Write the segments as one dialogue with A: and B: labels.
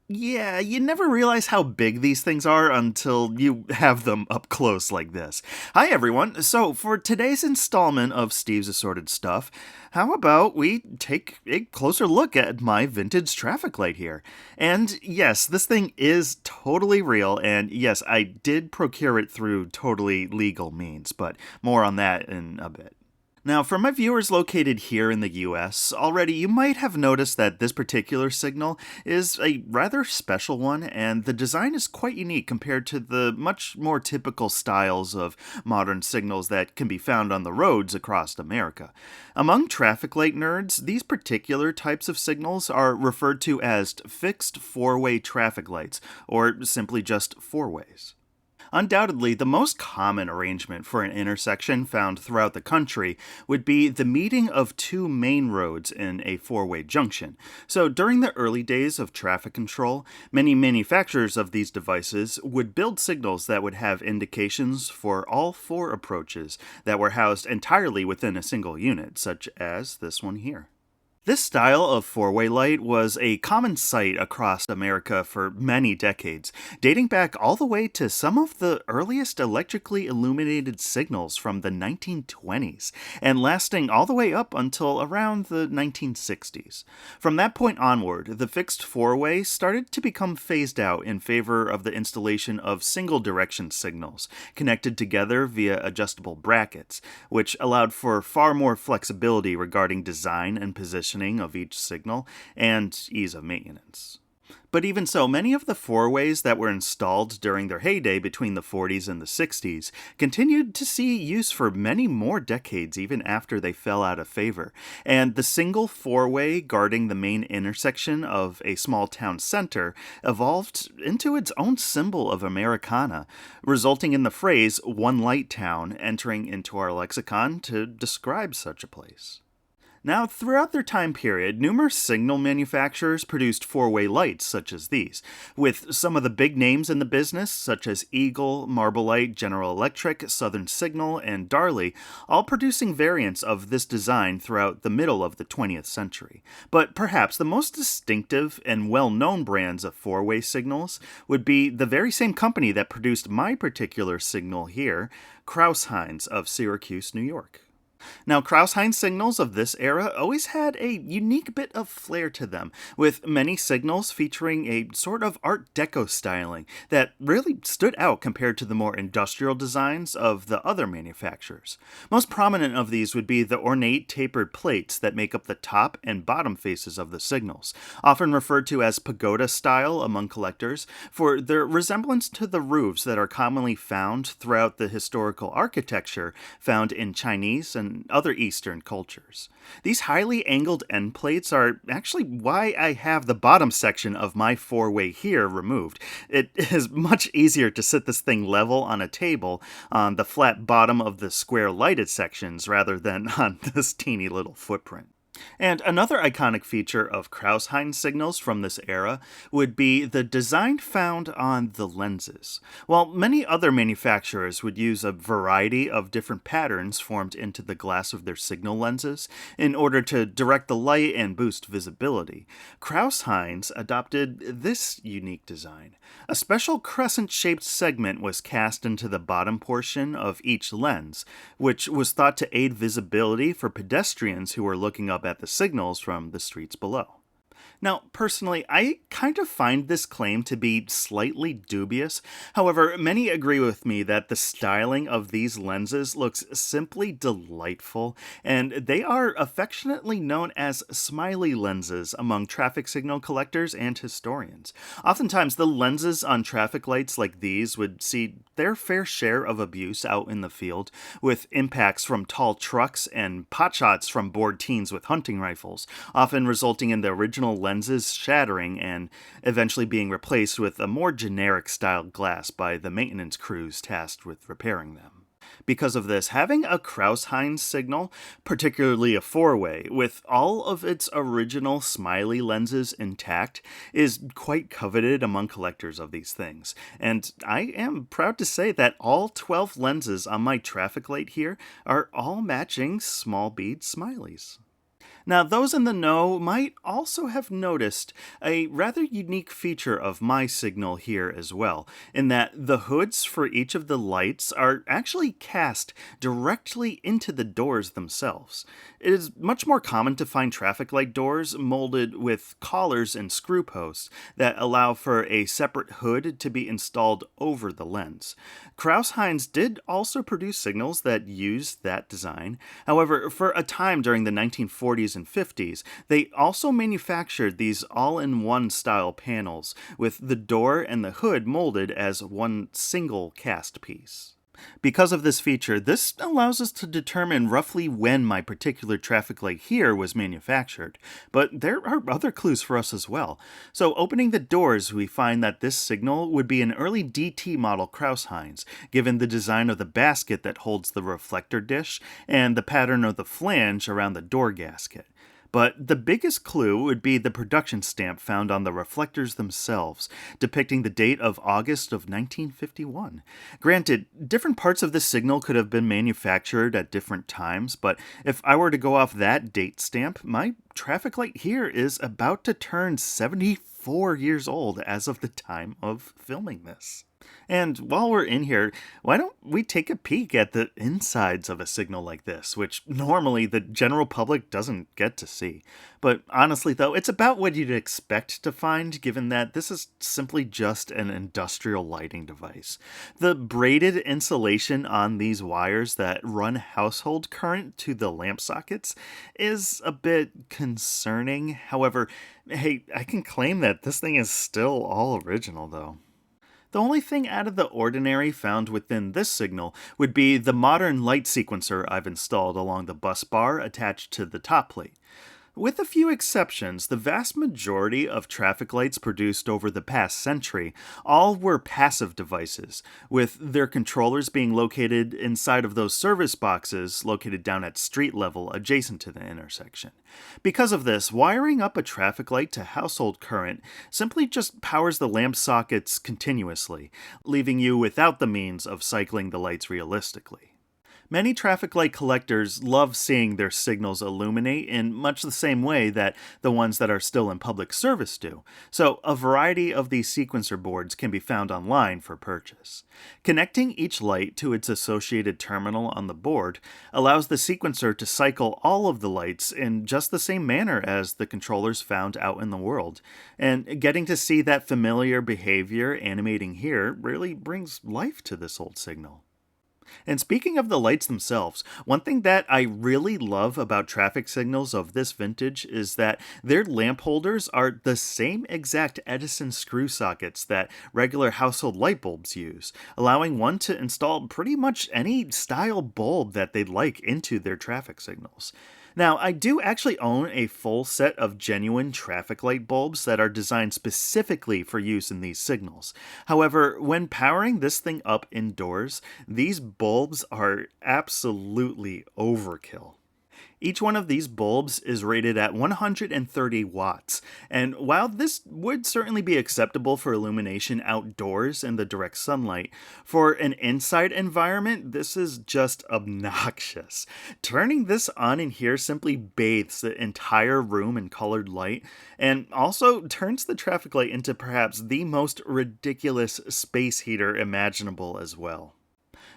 A: Yeah, you never realize how big these things are until you have them up close like this. Hi, everyone. So, for today's installment of Steve's Assorted Stuff, how about we take a closer look at my vintage traffic light here? And yes, this thing is totally real, and yes, I did procure it through totally legal means, but more on that in a bit. Now, for my viewers located here in the US, already you might have noticed that this particular signal is a rather special one, and the design is quite unique compared to the much more typical styles of modern signals that can be found on the roads across America. Among traffic light nerds, these particular types of signals are referred to as fixed four-way traffic lights, or simply just four ways. Undoubtedly, the most common arrangement for an intersection found throughout the country would be the meeting of two main roads in a four-way junction. So, during the early days of traffic control, many manufacturers of these devices would build signals that would have indications for all four approaches that were housed entirely within a single unit, such as this one here. This style of four-way light was a common sight across America for many decades, dating back all the way to some of the earliest electrically illuminated signals from the 1920s, and lasting all the way up until around the 1960s. From that point onward, the fixed four-way started to become phased out in favor of the installation of single-direction signals, connected together via adjustable brackets, which allowed for far more flexibility regarding design and positioning of each signal and ease of maintenance. But even so, many of the four-ways that were installed during their heyday between the 40s and the 60s continued to see use for many more decades even after they fell out of favor, and the single four-way guarding the main intersection of a small town center evolved into its own symbol of Americana, resulting in the phrase "one light town" entering into our lexicon to describe such a place. Now, throughout their time period, numerous signal manufacturers produced four-way lights such as these, with some of the big names in the business, such as Eagle, Marble General Electric, Southern Signal, and Darley, all producing variants of this design throughout the middle of the 20th century. But perhaps the most distinctive and well-known brands of four-way signals would be the very same company that produced my particular signal here, Crouse-Hinds of Syracuse, New York. Now, Crouse-Hinds signals of this era always had a unique bit of flair to them, with many signals featuring a sort of Art Deco styling that really stood out compared to the more industrial designs of the other manufacturers. Most prominent of these would be the ornate tapered plates that make up the top and bottom faces of the signals, often referred to as pagoda style among collectors, for their resemblance to the roofs that are commonly found throughout the historical architecture found in Chinese and other Eastern cultures. These highly angled end plates are actually why I have the bottom section of my four-way here removed. It is much easier to sit this thing level on a table on the flat bottom of the square lighted sections rather than on this teeny little footprint. And another iconic feature of Crouse-Hinds signals from this era would be the design found on the lenses. While many other manufacturers would use a variety of different patterns formed into the glass of their signal lenses in order to direct the light and boost visibility, Crouse-Hinds adopted this unique design. A special crescent-shaped segment was cast into the bottom portion of each lens, which was thought to aid visibility for pedestrians who were looking up at the signals from the streets below. Now, personally, I kind of find this claim to be slightly dubious. However, many agree with me that the styling of these lenses looks simply delightful, and they are affectionately known as smiley lenses among traffic signal collectors and historians. Oftentimes, the lenses on traffic lights like these would see their fair share of abuse out in the field, with impacts from tall trucks and potshots from bored teens with hunting rifles, often resulting in the original lenses shattering and eventually being replaced with a more generic styled glass by the maintenance crews tasked with repairing them. Because of this, having a Crouse-Hinds signal, particularly a four-way, with all of its original smiley lenses intact, is quite coveted among collectors of these things. And I am proud to say that all 12 lenses on my traffic light here are all matching small bead smileys. Now, those in the know might also have noticed a rather unique feature of my signal here as well, in that the hoods for each of the lights are actually cast directly into the doors themselves. It is much more common to find traffic light doors molded with collars and screw posts that allow for a separate hood to be installed over the lens. Crouse-Hinds did also produce signals that used that design. However, for a time during the 1940s and 50s, they also manufactured these all-in-one style panels, with the door and the hood molded as one single cast piece. Because of this feature, this allows us to determine roughly when my particular traffic light here was manufactured, but there are other clues for us as well. So opening the doors, we find that this signal would be an early DT model Crouse-Hinds, given the design of the basket that holds the reflector dish and the pattern of the flange around the door gasket. But the biggest clue would be the production stamp found on the reflectors themselves, depicting the date of August of 1951. Granted, different parts of this signal could have been manufactured at different times, but if I were to go off that date stamp, my traffic light here is about to turn 74 years old as of the time of filming this. And while we're in here, why don't we take a peek at the insides of a signal like this, which normally the general public doesn't get to see. But honestly, though, it's about what you'd expect to find, given that this is simply just an industrial lighting device. The braided insulation on these wires that run household current to the lamp sockets is a bit concerning. However, hey, I can claim that this thing is still all original, though. The only thing out of the ordinary found within this signal would be the modern light sequencer I've installed along the bus bar attached to the top plate. With a few exceptions, the vast majority of traffic lights produced over the past century all were passive devices, with their controllers being located inside of those service boxes located down at street level adjacent to the intersection. Because of this, wiring up a traffic light to household current simply just powers the lamp sockets continuously, leaving you without the means of cycling the lights realistically. Many traffic light collectors love seeing their signals illuminate in much the same way that the ones that are still in public service do, so a variety of these sequencer boards can be found online for purchase. Connecting each light to its associated terminal on the board allows the sequencer to cycle all of the lights in just the same manner as the controllers found out in the world, and getting to see that familiar behavior animating here really brings life to this old signal. And speaking of the lights themselves, one thing that I really love about traffic signals of this vintage is that their lamp holders are the same exact Edison screw sockets that regular household light bulbs use, allowing one to install pretty much any style bulb that they'd like into their traffic signals. Now, I do actually own a full set of genuine traffic light bulbs that are designed specifically for use in these signals. However, when powering this thing up indoors, these bulbs are absolutely overkill. Each one of these bulbs is rated at 130 watts, and while this would certainly be acceptable for illumination outdoors in the direct sunlight, for an inside environment, this is just obnoxious. Turning this on in here simply bathes the entire room in colored light, and also turns the traffic light into perhaps the most ridiculous space heater imaginable as well.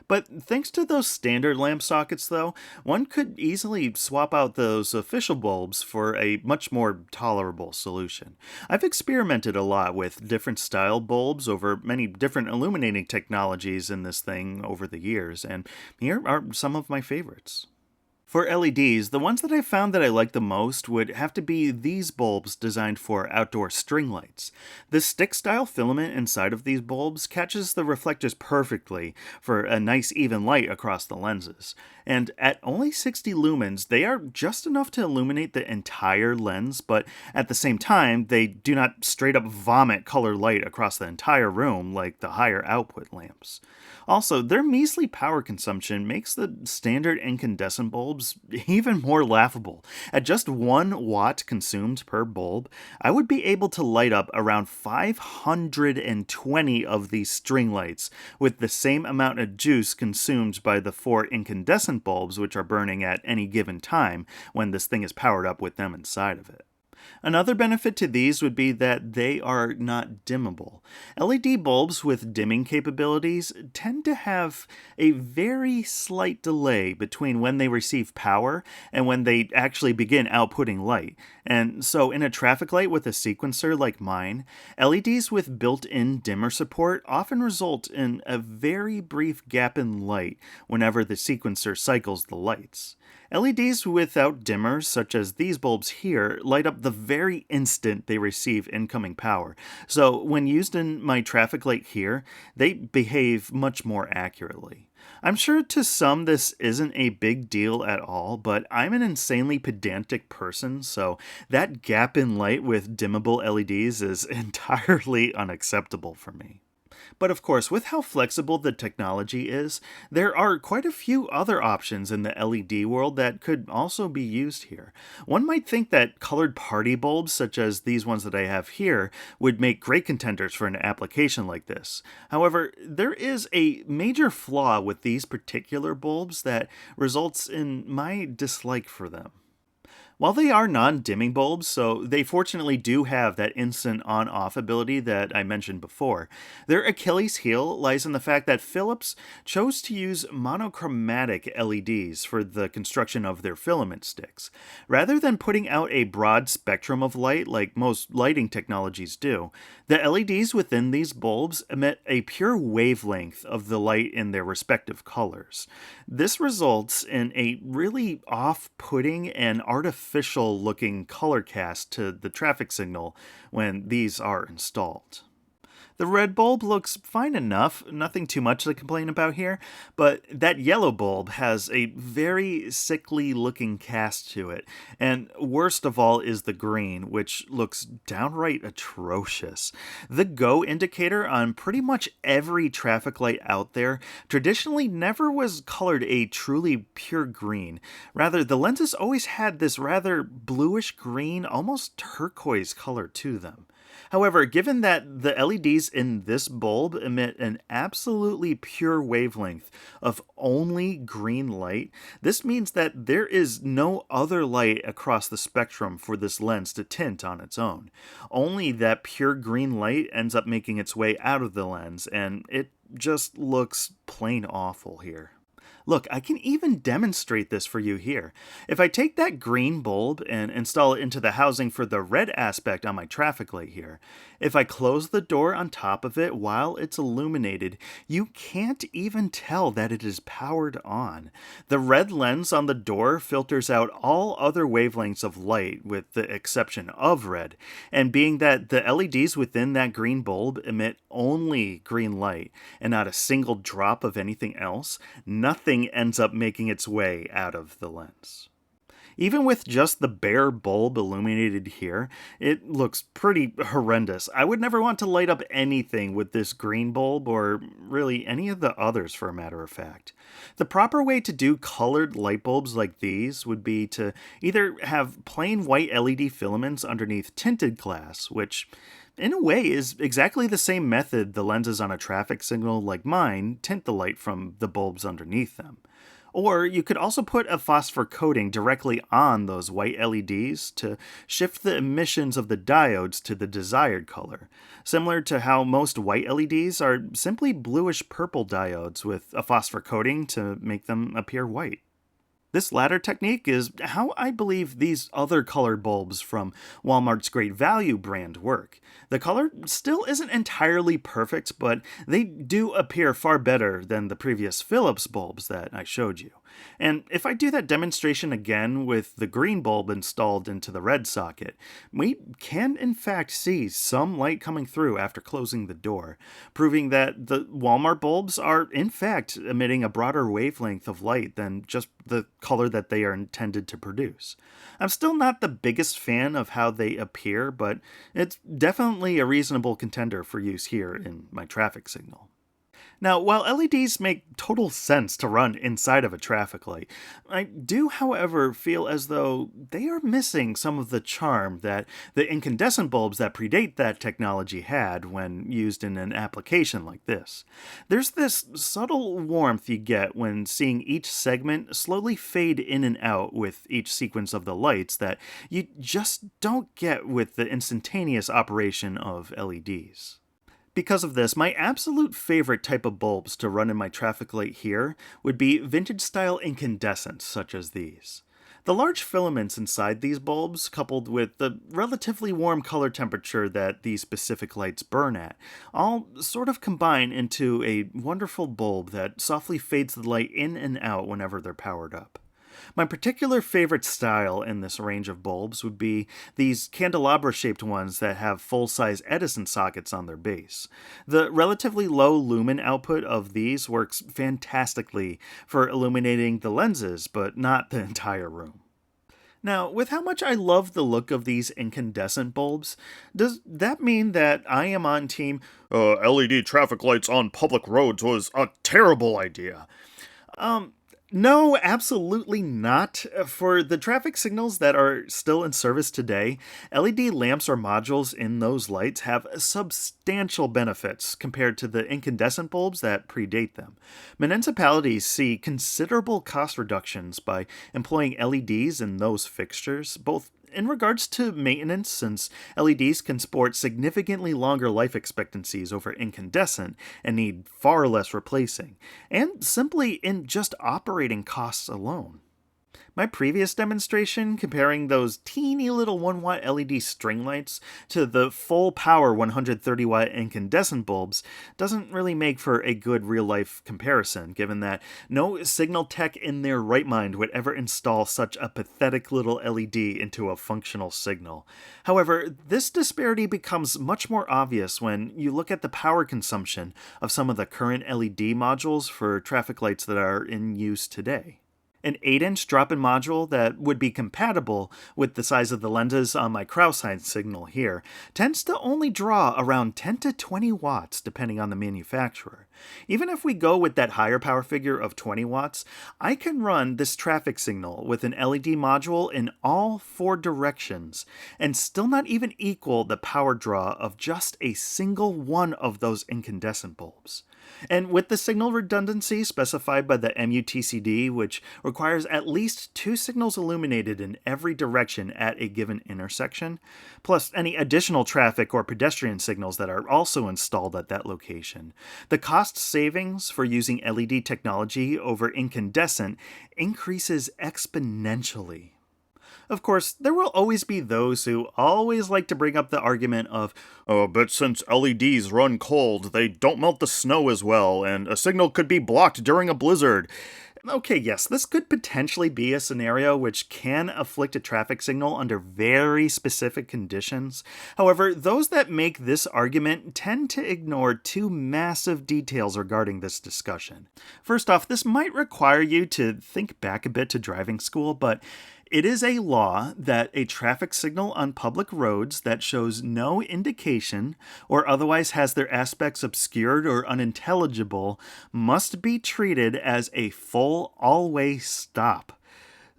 A: But thanks to those standard lamp sockets, though, one could easily swap out those official bulbs for a much more tolerable solution. I've experimented a lot with different style bulbs over many different illuminating technologies in this thing over the years, and here are some of my favorites. For LEDs, the ones that I found that I like the most would have to be these bulbs designed for outdoor string lights. The stick-style filament inside of these bulbs catches the reflectors perfectly for a nice even light across the lenses. And at only 60 lumens, they are just enough to illuminate the entire lens, but at the same time, they do not straight up vomit color light across the entire room like the higher output lamps. Also, their measly power consumption makes the standard incandescent bulbs bulbs even more laughable. At just 1 watt consumed per bulb, I would be able to light up around 520 of these string lights with the same amount of juice consumed by the 4 incandescent bulbs which are burning at any given time when this thing is powered up with them inside of it. Another benefit to these would be that they are not dimmable. LED bulbs with dimming capabilities tend to have a very slight delay between when they receive power and when they actually begin outputting light. And so in a traffic light with a sequencer like mine, LEDs with built-in dimmer support often result in a very brief gap in light whenever the sequencer cycles the lights. LEDs without dimmers, such as these bulbs here, light up the very instant they receive incoming power. So when used in my traffic light here, they behave much more accurately. I'm sure to some this isn't a big deal at all, but I'm an insanely pedantic person, so that gap in light with dimmable LEDs is entirely unacceptable for me. But of course, with how flexible the technology is, there are quite a few other options in the LED world that could also be used here. One might think that colored party bulbs, such as these ones that I have here, would make great contenders for an application like this. However, there is a major flaw with these particular bulbs that results in my dislike for them. While they are non-dimming bulbs, so they fortunately do have that instant on-off ability that I mentioned before, their Achilles heel lies in the fact that Philips chose to use monochromatic LEDs for the construction of their filament sticks. Rather than putting out a broad spectrum of light like most lighting technologies do, the LEDs within these bulbs emit a pure wavelength of the light in their respective colors. This results in a really off-putting and artificial looking color cast to the traffic signal when these are installed. The red bulb looks fine enough, nothing too much to complain about here, but that yellow bulb has a very sickly looking cast to it, and worst of all is the green, which looks downright atrocious. The go indicator on pretty much every traffic light out there traditionally never was colored a truly pure green. Rather, the lenses always had this rather bluish green, almost turquoise color to them. However, given that the LEDs in this bulb emit an absolutely pure wavelength of only green light, this means that there is no other light across the spectrum for this lens to tint on its own. Only that pure green light ends up making its way out of the lens, and it just looks plain awful here. Look, I can even demonstrate this for you here. If I take that green bulb and install it into the housing for the red aspect on my traffic light here, if I close the door on top of it while it's illuminated, you can't even tell that it is powered on. The red lens on the door filters out all other wavelengths of light with the exception of red, and being that the LEDs within that green bulb emit only green light and not a single drop of anything else, nothing ends up making its way out of the lens. Even with just the bare bulb illuminated here, it looks pretty horrendous. I would never want to light up anything with this green bulb, or really any of the others for a matter of fact. The proper way to do colored light bulbs like these would be to either have plain white LED filaments underneath tinted glass, which in a way is exactly the same method the lenses on a traffic signal like mine tint the light from the bulbs underneath them. Or you could also put a phosphor coating directly on those white LEDs to shift the emissions of the diodes to the desired color, similar to how most white LEDs are simply bluish-purple diodes with a phosphor coating to make them appear white. This latter technique is how I believe these other colored bulbs from Walmart's Great Value brand work. The color still isn't entirely perfect, but they do appear far better than the previous Philips bulbs that I showed you. And if I do that demonstration again with the green bulb installed into the red socket, we can in fact see some light coming through after closing the door, proving that the Walmart bulbs are in fact emitting a broader wavelength of light than just the color that they are intended to produce. I'm still not the biggest fan of how they appear, but it's definitely a reasonable contender for use here in my traffic signal. Now, while LEDs make total sense to run inside of a traffic light, I do, however, feel as though they are missing some of the charm that the incandescent bulbs that predate that technology had when used in an application like this. There's this subtle warmth you get when seeing each segment slowly fade in and out with each sequence of the lights that you just don't get with the instantaneous operation of LEDs. Because of this, my absolute favorite type of bulbs to run in my traffic light here would be vintage style incandescents such as these. The large filaments inside these bulbs, coupled with the relatively warm color temperature that these specific lights burn at, all sort of combine into a wonderful bulb that softly fades the light in and out whenever they're powered up. My particular favorite style in this range of bulbs would be these candelabra-shaped ones that have full-size Edison sockets on their base. The relatively low lumen output of these works fantastically for illuminating the lenses, but not the entire room. Now, with how much I love the look of these incandescent bulbs, does that mean that I am on team LED traffic lights on public roads was a terrible idea? No, absolutely not. For the traffic signals that are still in service today, LED lamps or modules in those lights have substantial benefits compared to the incandescent bulbs that predate them. Municipalities see considerable cost reductions by employing LEDs in those fixtures, both in regards to maintenance, since LEDs can sport significantly longer life expectancies over incandescent and need far less replacing, and simply in just operating costs alone. My previous demonstration comparing those teeny little 1 watt LED string lights to the full power 130 watt incandescent bulbs doesn't really make for a good real life comparison, given that no signal tech in their right mind would ever install such a pathetic little LED into a functional signal. However, this disparity becomes much more obvious when you look at the power consumption of some of the current LED modules for traffic lights that are in use today. An 8-inch drop-in module that would be compatible with the size of the lenses on my Crouse-Hinds signal here tends to only draw around 10 to 20 watts depending on the manufacturer. Even if we go with that higher power figure of 20 watts, I can run this traffic signal with an LED module in all 4 directions and still not even equal the power draw of just a single one of those incandescent bulbs. And with the signal redundancy specified by the MUTCD, which requires at least 2 signals illuminated in every direction at a given intersection, plus any additional traffic or pedestrian signals that are also installed at that location, the cost savings for using LED technology over incandescent increases exponentially. Of course, there will always be those who always like to bring up the argument of, oh, but since LEDs run cold, they don't melt the snow as well, and a signal could be blocked during a blizzard. Okay, yes, this could potentially be a scenario which can afflict a traffic signal under very specific conditions. However, those that make this argument tend to ignore 2 massive details regarding this discussion. First off, this might require you to think back a bit to driving school, but it is a law that a traffic signal on public roads that shows no indication or otherwise has their aspects obscured or unintelligible must be treated as a full all-way stop.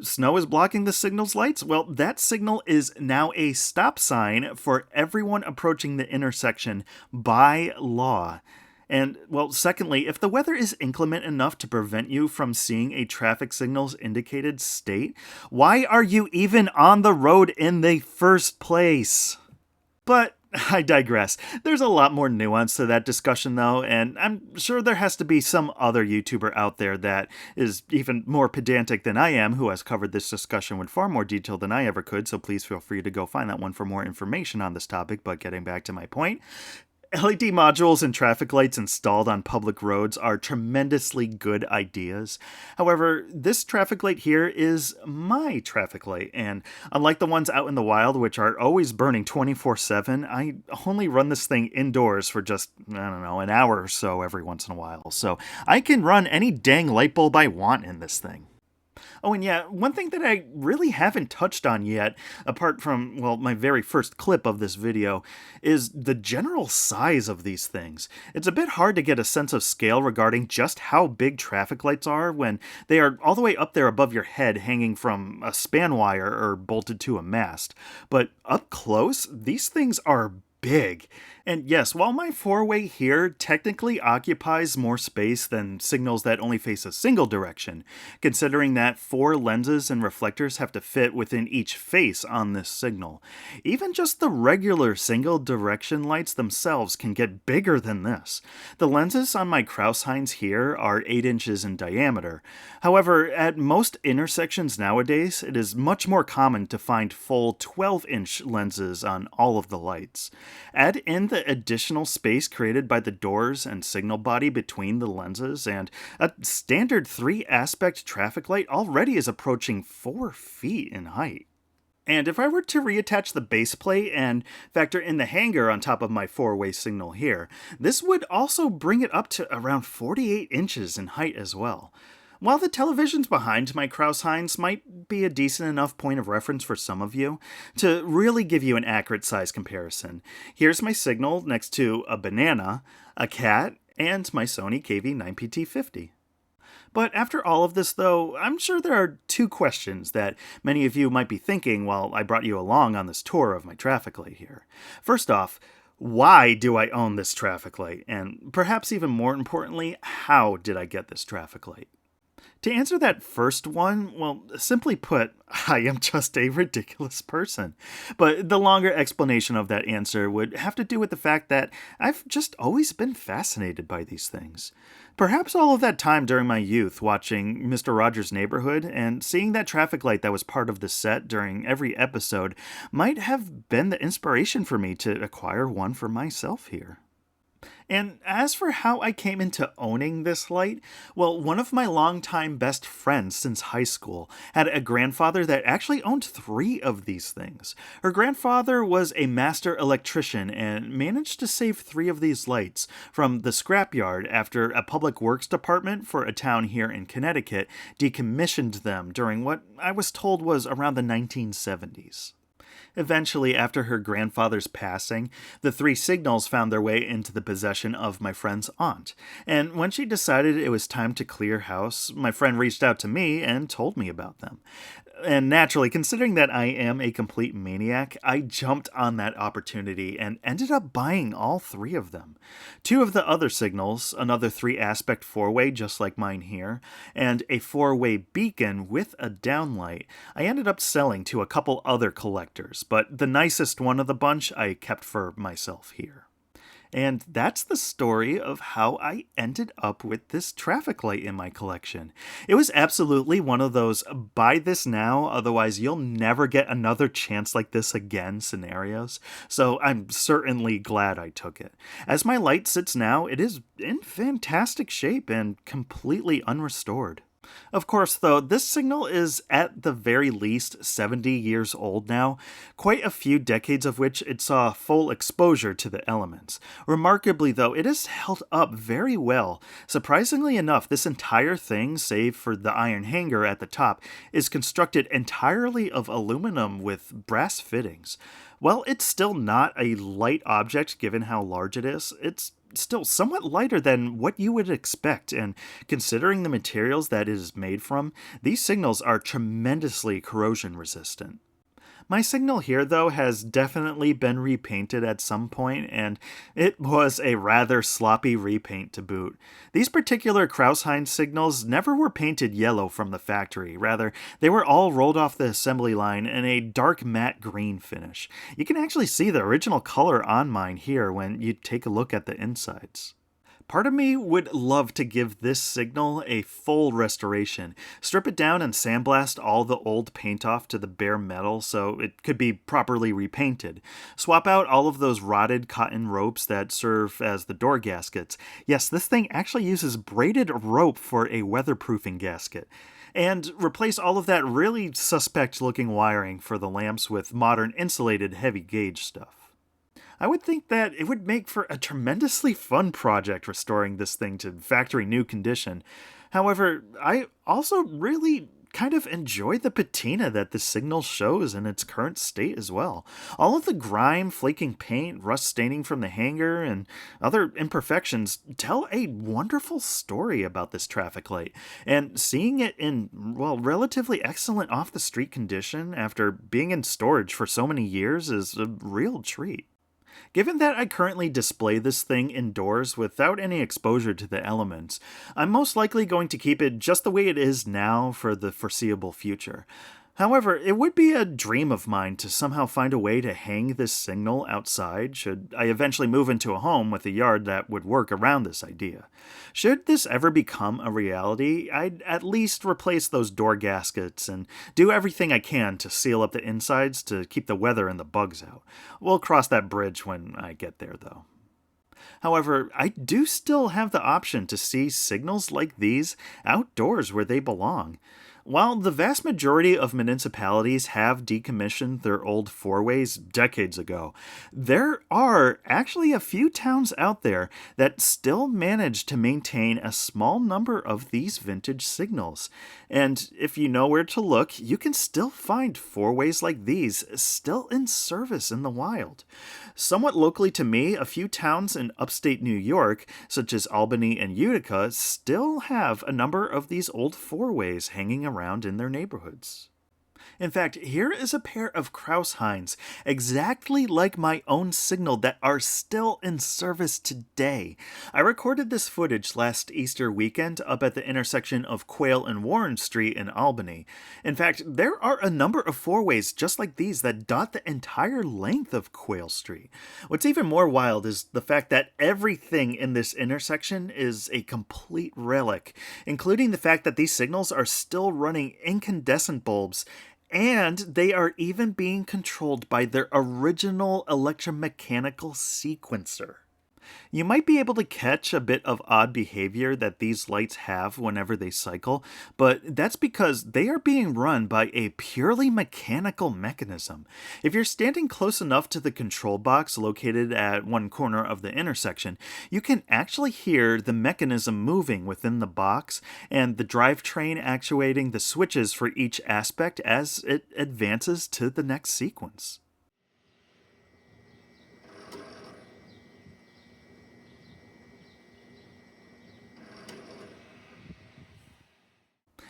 A: Snow is blocking the signal's lights? Well, that signal is now a stop sign for everyone approaching the intersection by law. And, well, secondly, if the weather is inclement enough to prevent you from seeing a traffic signal's indicated state, why are you even on the road in the first place? But I digress. There's a lot more nuance to that discussion, though, and I'm sure there has to be some other YouTuber out there that is even more pedantic than I am, who has covered this discussion with far more detail than I ever could, so please feel free to go find that one for more information on this topic. But getting back to my point, LED modules and traffic lights installed on public roads are tremendously good ideas. However, this traffic light here is my traffic light, and unlike the ones out in the wild, which are always burning 24/7, I only run this thing indoors for just, an hour or so every once in a while, so I can run any dang light bulb I want in this thing. Oh, and yeah, one thing that I really haven't touched on yet, apart from, well, my very first clip of this video, is the general size of these things. It's a bit hard to get a sense of scale regarding just how big traffic lights are when they are all the way up there above your head, hanging from a span wire or bolted to a mast. But up close, these things are big. And yes, while my four-way here technically occupies more space than signals that only face a single direction, considering that 4 lenses and reflectors have to fit within each face on this signal, even just the regular single direction lights themselves can get bigger than this. The lenses on my Crouse-Hinds here are 8 inches in diameter. However, at most intersections nowadays, it is much more common to find full 12-inch lenses on all of the lights. Add in the additional space created by the doors and signal body between the lenses, and a standard 3-aspect traffic light already is approaching 4 feet in height. And if I were to reattach the base plate and factor in the hanger on top of my 4-way signal here, this would also bring it up to around 48 inches in height as well. While the televisions behind my Crouse-Hinds might be a decent enough point of reference for some of you, to really give you an accurate size comparison, here's my signal next to a banana, a cat, and my Sony KV-9PT50. But after all of this, though, I'm sure there are 2 questions that many of you might be thinking while I brought you along on this tour of my traffic light here. First off, why do I own this traffic light? And perhaps even more importantly, how did I get this traffic light? To answer that first one, well, simply put, I am just a ridiculous person. But the longer explanation of that answer would have to do with the fact that I've just always been fascinated by these things. Perhaps all of that time during my youth watching Mr. Rogers' Neighborhood and seeing that traffic light that was part of the set during every episode might have been the inspiration for me to acquire one for myself here. And as for how I came into owning this light, well, one of my longtime best friends since high school had a grandfather that actually owned 3 of these things. Her grandfather was a master electrician and managed to save 3 of these lights from the scrapyard after a public works department for a town here in Connecticut decommissioned them during what I was told was around the 1970s. Eventually, after her grandfather's passing, the 3 signals found their way into the possession of my friend's aunt. And when she decided it was time to clear house, my friend reached out to me and told me about them. And naturally, considering that I am a complete maniac, I jumped on that opportunity and ended up buying all 3 of them. 2 of the other signals, another 3-aspect 4-way just like mine here, and a 4-way beacon with a downlight, I ended up selling to a couple other collectors, but the nicest one of the bunch I kept for myself here. And that's the story of how I ended up with this traffic light in my collection. It was absolutely one of those buy this now, otherwise you'll never get another chance like this again scenarios, so I'm certainly glad I took it. As my light sits now, it is in fantastic shape and completely unrestored. Of course, though, this signal is at the very least 70 years old now, quite a few decades of which it saw full exposure to the elements. Remarkably, though, it has held up very well. Surprisingly enough, this entire thing, save for the iron hanger at the top, is constructed entirely of aluminum with brass fittings. While it's still not a light object given how large it is, it's still somewhat lighter than what you would expect, and considering the materials that it is made from, these signals are tremendously corrosion resistant. My signal here, though, has definitely been repainted at some point, and it was a rather sloppy repaint to boot. These particular Crouse-Hinds signals never were painted yellow from the factory. Rather, they were all rolled off the assembly line in a dark matte green finish. You can actually see the original color on mine here when you take a look at the insides. Part of me would love to give this signal a full restoration, strip it down and sandblast all the old paint off to the bare metal so it could be properly repainted. Swap out all of those rotted cotton ropes that serve as the door gaskets. Yes, this thing actually uses braided rope for a weatherproofing gasket. And replace all of that really suspect looking wiring for the lamps with modern insulated heavy gauge stuff. I would think that it would make for a tremendously fun project restoring this thing to factory new condition. However, I also really kind of enjoy the patina that the signal shows in its current state as well. All of the grime, flaking paint, rust staining from the hanger, and other imperfections tell a wonderful story about this traffic light, and seeing it in, well, relatively excellent off the street condition after being in storage for so many years is a real treat. Given that I currently display this thing indoors without any exposure to the elements, I'm most likely going to keep it just the way it is now for the foreseeable future. However, it would be a dream of mine to somehow find a way to hang this signal outside should I eventually move into a home with a yard that would work around this idea. Should this ever become a reality, I'd at least replace those door gaskets and do everything I can to seal up the insides to keep the weather and the bugs out. We'll cross that bridge when I get there, though. However, I do still have the option to see signals like these outdoors where they belong. While the vast majority of municipalities have decommissioned their old four-ways decades ago, there are actually a few towns out there that still manage to maintain a small number of these vintage signals. And if you know where to look, you can still find four-ways like these still in service in the wild. Somewhat locally to me, a few towns in upstate New York, such as Albany and Utica, still have a number of these old four-ways hanging around in their neighborhoods. In fact, here is a pair of Crouse-Hinds, exactly like my own signal, that are still in service today. I recorded this footage last Easter weekend up at the intersection of Quail and Warren Street in Albany. In fact, there are a number of four-ways just like these that dot the entire length of Quail Street. What's even more wild is the fact that everything in this intersection is a complete relic, including the fact that these signals are still running incandescent bulbs, and they are even being controlled by their original electromechanical sequencer. You might be able to catch a bit of odd behavior that these lights have whenever they cycle, but that's because they are being run by a purely mechanical mechanism. If you're standing close enough to the control box located at one corner of the intersection, you can actually hear the mechanism moving within the box and the drivetrain actuating the switches for each aspect as it advances to the next sequence.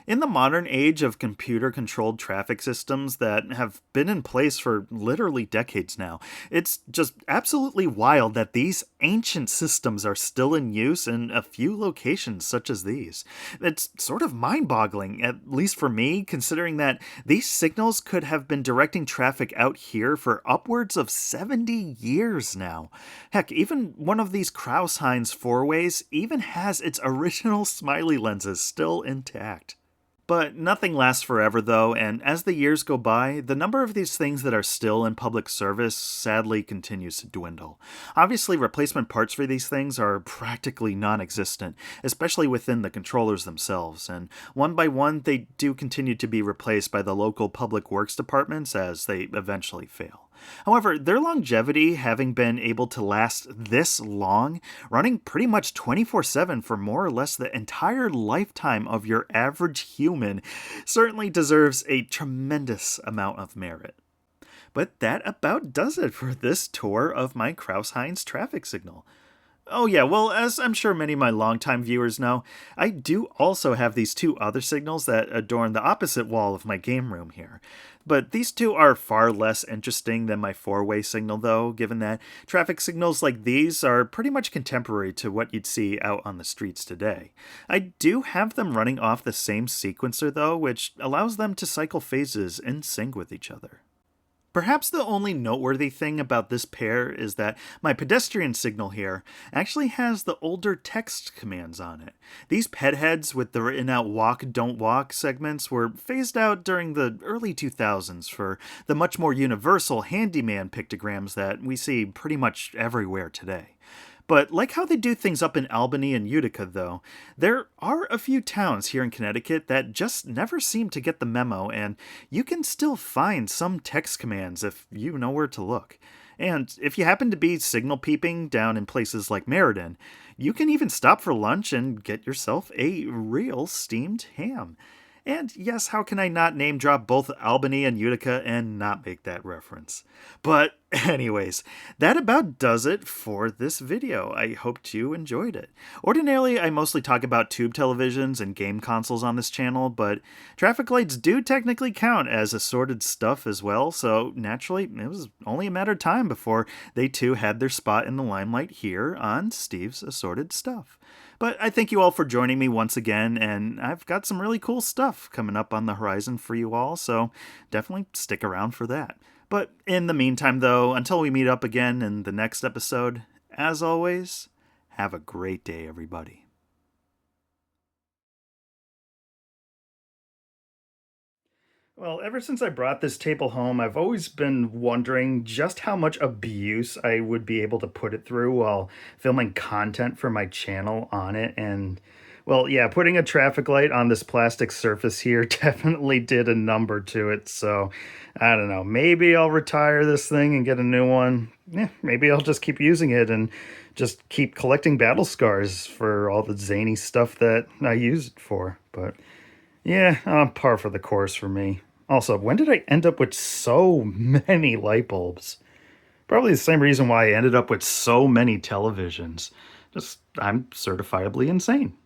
A: In the modern age of computer controlled traffic systems that have been in place for literally decades now, it's just absolutely wild that these ancient systems are still in use in a few locations such as these. It's sort of mind boggling, at least for me, considering that these signals could have been directing traffic out here for upwards of 70 years now. Heck, even one of these Crouse-Hinds four-ways even has its original smiley lenses still intact. But nothing lasts forever, though, and as the years go by, the number of these things that are still in public service sadly continues to dwindle. Obviously, replacement parts for these things are practically non existent, especially within the controllers themselves, and one by one, they do continue to be replaced by the local public works departments as they eventually fail. However, their longevity, having been able to last this long, running pretty much 24/7 for more or less the entire lifetime of your average human, certainly deserves a tremendous amount of merit. But that about does it for this tour of my Crouse-Hinds traffic signal. Oh yeah, well, as I'm sure many of my longtime viewers know, I do also have these two other signals that adorn the opposite wall of my game room here. But these two are far less interesting than my four-way signal though, given that traffic signals like these are pretty much contemporary to what you'd see out on the streets today. I do have them running off the same sequencer though, which allows them to cycle phases in sync with each other. Perhaps the only noteworthy thing about this pair is that my pedestrian signal here actually has the older text commands on it. These ped heads with the written out walk, don't walk segments were phased out during the early 2000s for the much more universal handyman pictograms that we see pretty much everywhere today. But like how they do things up in Albany and Utica, though, there are a few towns here in Connecticut that just never seem to get the memo, and you can still find some text commands if you know where to look. And if you happen to be signal peeping down in places like Meriden, you can even stop for lunch and get yourself a real steamed ham. And yes, how can I not name drop both Albany and Utica and not make that reference? But, anyways, that about does it for this video. I hoped you enjoyed it. Ordinarily, I mostly talk about tube televisions and game consoles on this channel, but traffic lights do technically count as assorted stuff as well, so naturally, it was only a matter of time before they too had their spot in the limelight here on Steve's Assorted Stuff. But I thank you all for joining me once again, and I've got some really cool stuff coming up on the horizon for you all, so definitely stick around for that. But in the meantime, though, until we meet up again in the next episode, as always, have a great day, everybody. Well, ever since I brought this table home, I've always been wondering just how much abuse I would be able to put it through while filming content for my channel on it. And, well, yeah, putting a traffic light on this plastic surface here definitely did a number to it. So, I don't know, maybe I'll retire this thing and get a new one. Yeah, maybe I'll just keep using it and just keep collecting battle scars for all the zany stuff that I use it for. But yeah, par for the course for me. Also, when did I end up with so many light bulbs? Probably the same reason why I ended up with so many televisions. Just, I'm certifiably insane.